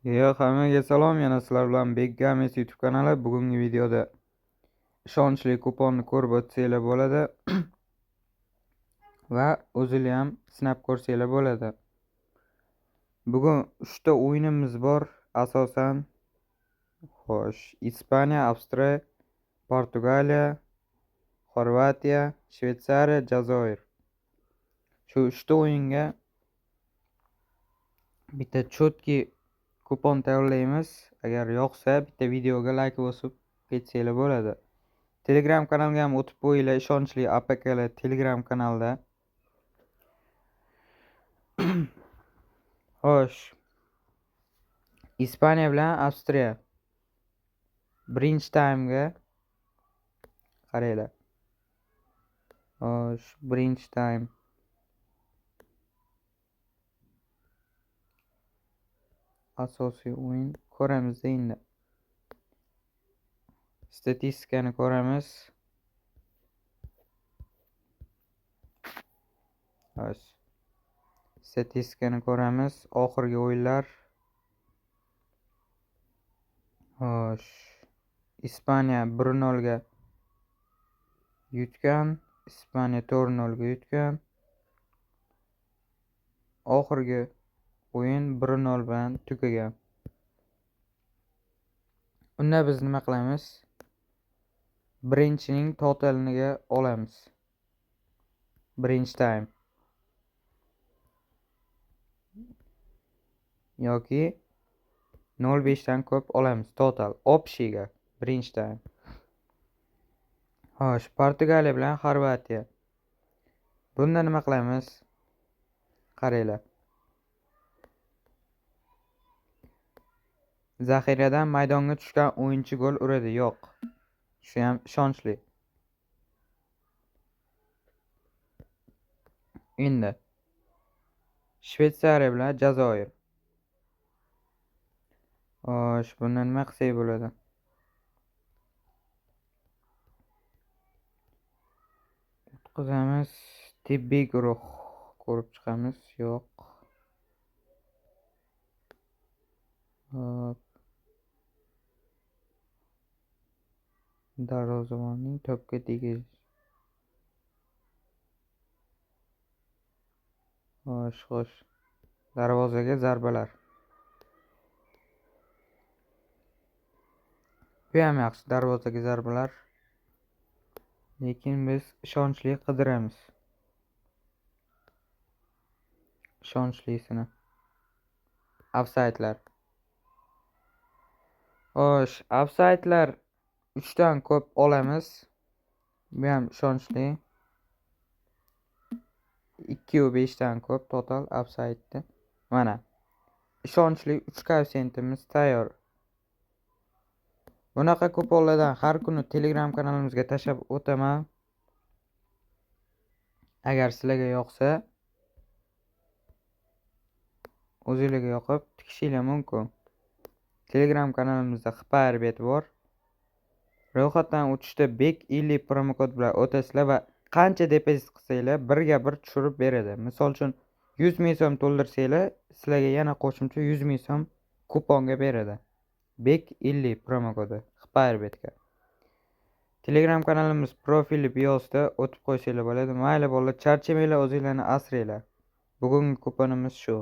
Hammaga salom, yana sizlar bilan Big Games YouTube kanali. Bugungi videoda ishonchli kuponni ko'rib o'tsanglar bo'ladi va o'zinglar ham sinab ko'rsanglar bo'ladi. Bugun 3 ta o'yinimiz bor asosan. Xo'sh, Ispaniya, Avstriya, Portugaliya, Xorvatiya, Shveysariya, Jazoir. Shu 3 ta o'yinga bitta chotki kupon tayyorlaymiz. Agar yoqsa bitta videoga like bosib ketsanglar bo'ladi. Telegram kanalga ham o'tib qo'yinglar, ishonchli APKlar Telegram kanalda. Xo'sh. Ispaniya bilan Avstriya. Birinchi taymga qaranglar. Xo'sh, birinchi taym. Asosiy o'yin ko'ramiz endi. Statistikani ko'ramiz. Xo'sh. Statistikani ko'ramiz. Oxirgi o'yinlar. Xo'sh. Ispaniya 1-0 ga yutgan, Ispaniya 4-0 ga yutgan. Oxirgi o'yin 1-0 bilan tugagan. Unda biz nima qilamiz? Birinchining totaliniga olamiz. Birinchi time. Yoki 0.5 dan ko'p olamiz total opshiga birinchi time. Xo'sh, Portugaliya bilan Xorvatiya. Bunda nima qilamiz? Qaranglar. Zaxiradan maydonga tushgan o'yinchi gol uradi. Yo'q. Shu ham ishonchli. Endi Shveysariya bilan Jazoir. Xo'sh, bundan nima qilsak bo'ladi? Qizamiz tibbiy guruh ko'rib chiqamiz. Yo'q. Hop. Darvozabonning to'pga tegish. Xo'sh. Darvozaga zarbalar. Bu ham yaxshi, darvozaga zarbalar. Lekin biz ishonchli qidiramiz. Ishonchlisini. Ofsaydlar. Xo'sh, ofsaydlar 3 dan ko'p olamiz. Bu ham ishonchli. 2.5 dan ko'p total ofsaydda. Mana. Ishonchli 3 koeffitsiyentimiz tayyor. Bunaqa kuponlardan har kuni Telegram kanalimizga tashlab o'taman. Agar sizlarga yoqsa, o'zingizlarga yoqib tikishinglar mumkin. Telegram kanalimizda Hyperbet bor. Ro'yxatdan o'tishda Big 50 promokod bilan o'tasizlar va qancha depozit qilsanglar 1 ga 1 tushirib beradi. Misol uchun 100 ming so'm to'ldirsanglar, sizlarga yana qo'shimcha 100 ming so'm kuponga beradi. Big 50 promokodi Hyperbetga. Telegram kanalimiz profili biosida o'tib qo'ysanglar bo'ladi. Mayli bolalar, charchamanglar, o'zinglarni asranglar. Bugungi kuponimiz shu.